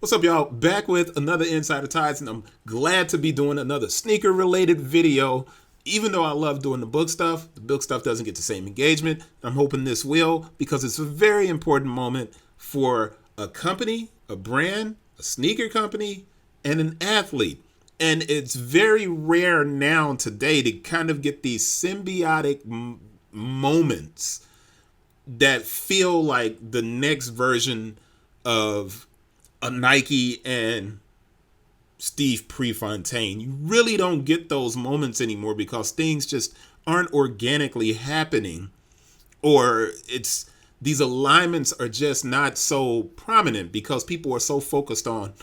What's up, y'all? Back with another Insider Tides, and I'm glad to be doing another sneaker-related video. Even though I love doing the book stuff doesn't get the same engagement. I'm hoping this will, because it's a very important moment for a company, a brand, a sneaker company, and an athlete. And it's very rare now today to kind of get these symbiotic moments that feel like the next version of a Nike and Steve Prefontaine. You really don't get those moments anymore because things just aren't organically happening, or it's these alignments are just not so prominent because people are so focused on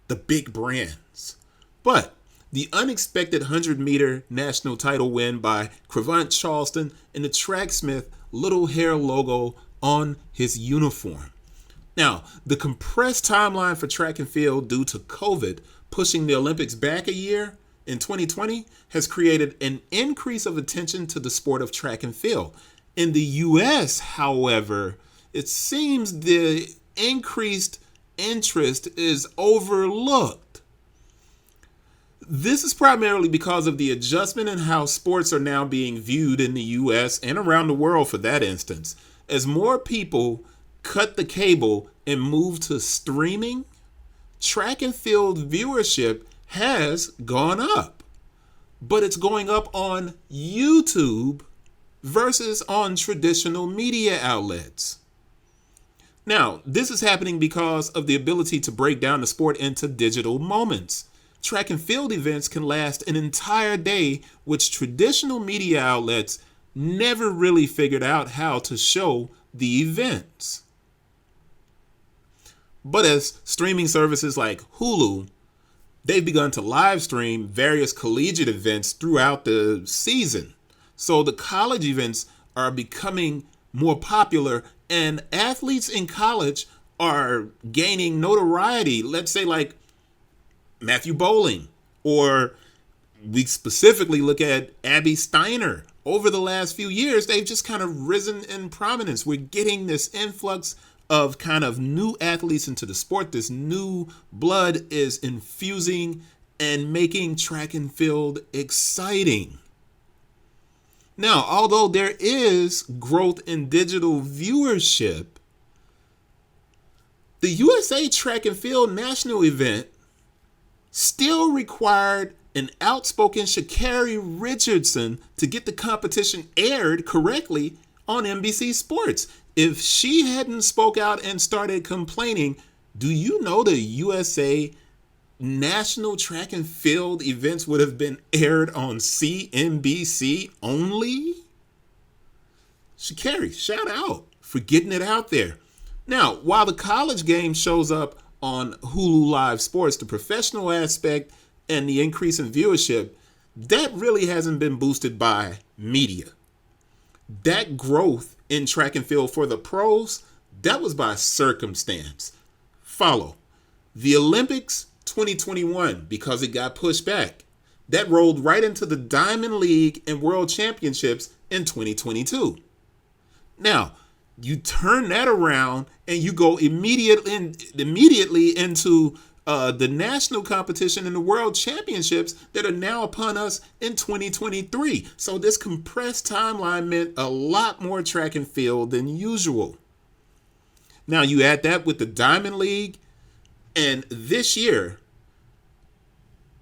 the big brands. But the unexpected 100-meter national title win by Cravont Charleston and the Tracksmith little hare logo on his uniform. Now, the compressed timeline for track and field due to COVID pushing the Olympics back a year in 2020 has created an increase of attention to the sport of track and field. In the US, however, it seems the increased interest is overlooked. This is primarily because of the adjustment in how sports are now being viewed in the US and around the world, for that instance. As more people cut the cable and move to streaming, track and field viewership has gone up. But it's going up on YouTube versus on traditional media outlets. Now, this is happening because of the ability to break down the sport into digital moments. Track and field events can last an entire day, which traditional media outlets never really figured out how to show the events. But as streaming services like Hulu, they've begun to live stream various collegiate events throughout the season. So the college events are becoming more popular, and athletes in college are gaining notoriety. Let's say like Matthew Bowling, or we specifically look at Abby Steiner. Over the last few years, they've just kind of risen in prominence. We're getting this influx of kind of new athletes into the sport. This new blood is infusing and making track and field exciting. Now, although there is growth in digital viewership, the USA Track and Field National event still required an outspoken Sha'Carri Richardson to get the competition aired correctly on NBC Sports. If she hadn't spoke out and started complaining, do you know the USA National Track and Field events would have been aired on CNBC only? Sha'Carri, shout out for getting it out there. Now, while the college game shows up on Hulu Live Sports, the professional aspect and the increase in viewership, that really hasn't been boosted by media. That growth in track and field for the pros, that was by circumstance. Follow the Olympics 2021, because it got pushed back. That rolled right into the Diamond League and World Championships in 2022. Now, you turn that around and you go immediately into the national competition and the World Championships that are now upon us in 2023. So this compressed timeline meant a lot more track and field than usual. Now you add that with the Diamond League, and this year,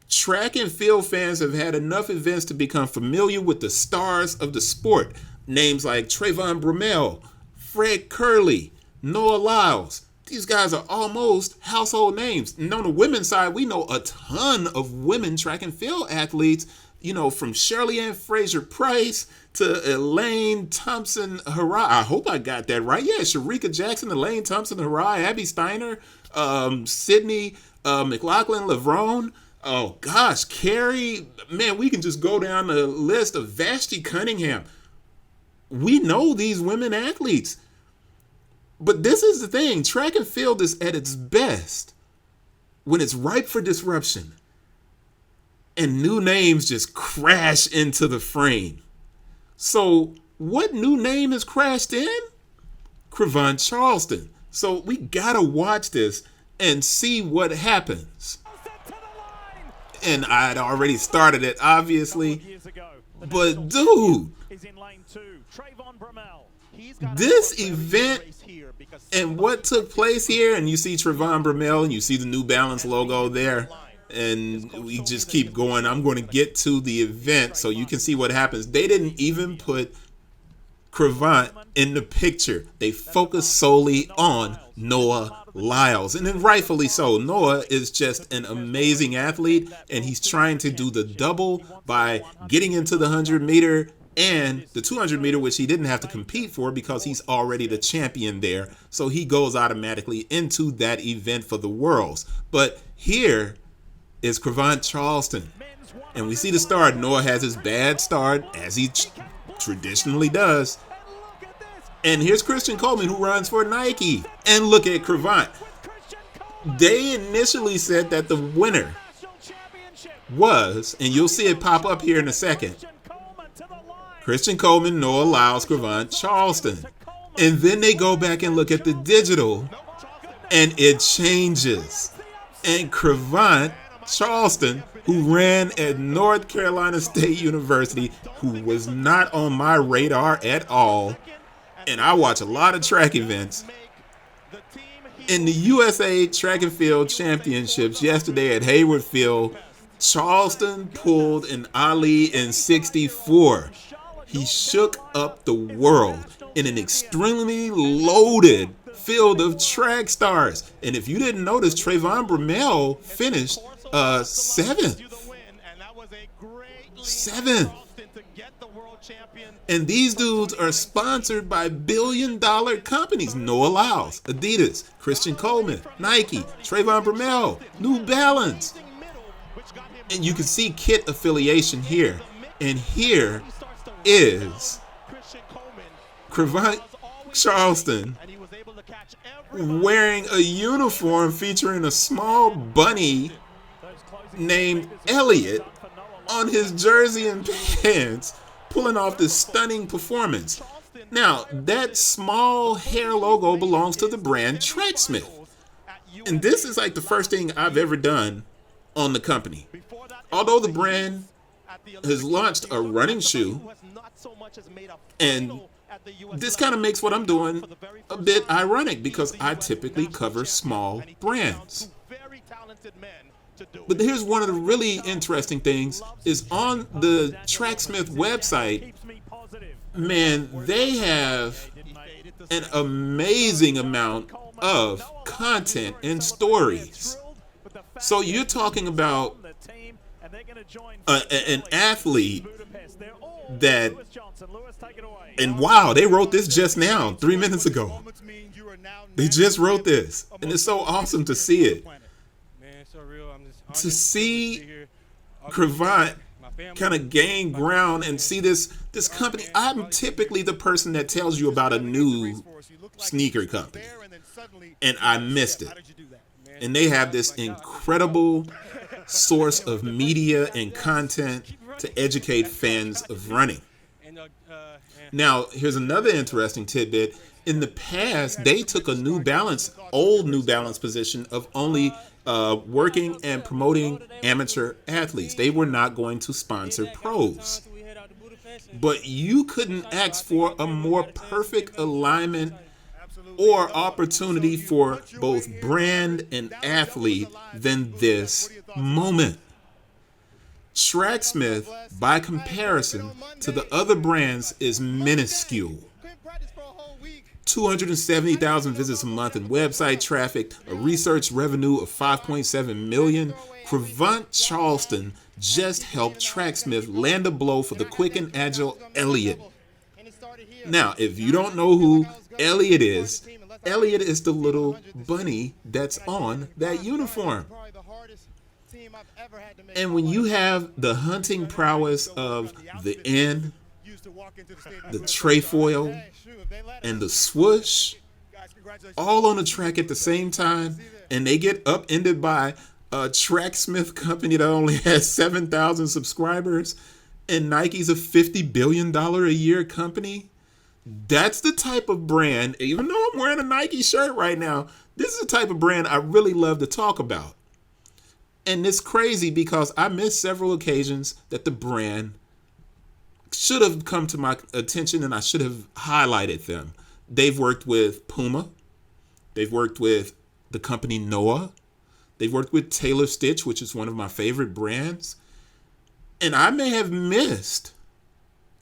track and field fans have had enough events to become familiar with the stars of the sport. Names like Trayvon Bromell, Fred Curley, Noah Lyles. These guys are almost household names. And on the women's side, we know a ton of women track and field athletes, from Shirley Ann Fraser-Price to Elaine Thompson-Hare. I hope I got that right. Yeah, Sharika Jackson, Elaine Thompson-Hare, Abby Steiner, Sydney McLaughlin-Levrone. Oh, gosh, Carrie. Man, we can just go down the list of Vashti Cunningham. We know these women athletes. But this is the thing. Track and field is at its best when it's ripe for disruption and new names just crash into the frame. So what new name has crashed in? Cravont Charleston. So we got to watch this. and see what happens. And I had already started it, obviously. But dude, this event and what took place here, and you see Cravont Charleston, and you see the New Balance logo there, and we just keep going. I'm going to get to the event so you can see what happens. They didn't even put Cravont in the picture. They focused solely on Noah Lyles, and then rightfully so. Noah is just an amazing athlete, and he's trying to do the double by getting into the 100-meter and the 200-meter, which he didn't have to compete for because he's already the champion there. So he goes automatically into that event for the Worlds. But here is Cravont Charleston, and we see the start. Noah has his bad start, as he traditionally does. And here's Christian Coleman, who runs for Nike. And look at Cravont. They initially said that the winner was, and you'll see it pop up here in a second, Christian Coleman, Noah Lyles, Cravont Charleston. And then they go back and look at the digital, and it changes. And Cravont Charleston, who ran at North Carolina State University, who was not on my radar at all, and I watch a lot of track events. In the USA Track and Field Championships yesterday at Hayward Field, Charleston pulled an Ali in 64. He shook up the world in an extremely loaded field of track stars. And if you didn't notice, Cravont Charleston finished seventh. And these dudes are sponsored by billion-dollar companies. Noah Lyles, Adidas, Christian Coleman, Nike, Cravont Charleston, New Balance. And you can see kit affiliation here. And here is Cravont Charleston wearing a uniform featuring a small bunny named Eliot on his jersey and pants, pulling off this stunning performance. Now, that small hare logo belongs to the brand Tracksmith. And this is like the first thing I've ever done on the company. Although the brand has launched a running shoe, and this kind of makes what I'm doing a bit ironic because I typically cover small brands. But here's one of the really interesting things is on the Tracksmith website, man, they have an amazing amount of content and stories. So you're talking about an athlete that, and wow, they wrote this just now, 3 minutes ago. They just wrote this, and it's so awesome to see it. To see Cravont kind of gain ground and see this company. I'm typically the person that tells you about a new sneaker company, and I missed it. And they have this incredible source of media and content to educate fans of running. Now, here's another interesting tidbit. In the past, they took a old New Balance position of only working and promoting amateur athletes. They were not going to sponsor pros. But you couldn't ask for a more perfect alignment or opportunity for both brand and athlete than this moment. Tracksmith, by comparison to the other brands, is minuscule. 270,000 visits a month in website traffic, a research revenue of $5.7 million. Cravont Charleston just helped Tracksmith land a blow for the quick and agile Eliot. Now, if you don't know who Eliot is the little bunny that's on that uniform. And when you have the hunting prowess of the N, the trefoil, and the swoosh all on the track at the same time, and they get upended by a Tracksmith company that only has 7,000 subscribers, and Nike's a $50 billion a year company, That's the type of brand, even though I'm wearing a Nike shirt right now, this is the type of brand I really love to talk about. And it's crazy because I missed several occasions that the brand should have come to my attention and I should have highlighted them. They've worked with Puma. They've worked with the company Noah. They've worked with Taylor Stitch, which is one of my favorite brands. And I may have missed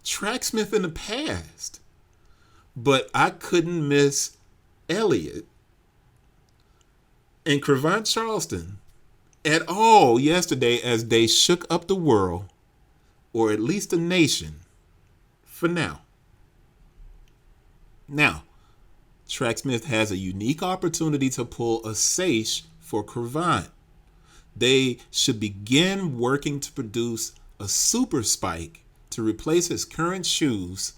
Tracksmith in the past, but I couldn't miss Eliot and Cravont Charleston at all yesterday as they shook up the world, or at least the nation, for now. Now, Tracksmith has a unique opportunity to pull a sage for Cravont. They should begin working to produce a super spike to replace his current shoes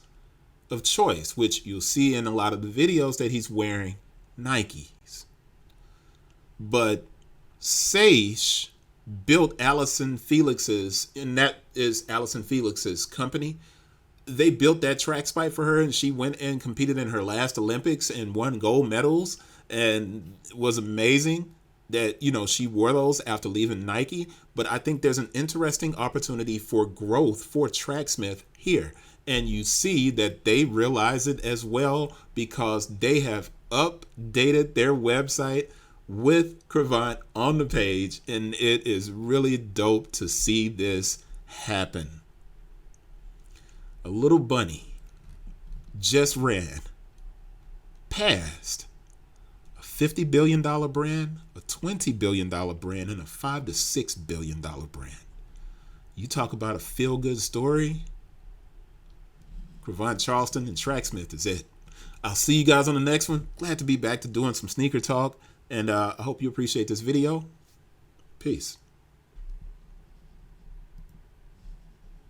of choice, which you'll see in a lot of the videos that he's wearing Nikes. But Sage built Allison Felix's, and that is Allison Felix's company. They built that track spike for her, and she went and competed in her last Olympics and won gold medals, and it was amazing that, you know, she wore those after leaving Nike. But I think there's an interesting opportunity for growth for Tracksmith here. And you see that they realize it as well because they have updated their website with Cravont on the page, and it is really dope to see this happen. A little bunny just ran past a $50 billion brand, a $20 billion brand, and a $5 to $6 billion brand. You talk about a feel-good story. Cravont Charleston and Tracksmith is it. I'll see you guys on the next one. Glad to be back to doing some sneaker talk, and I hope you appreciate this video. Peace.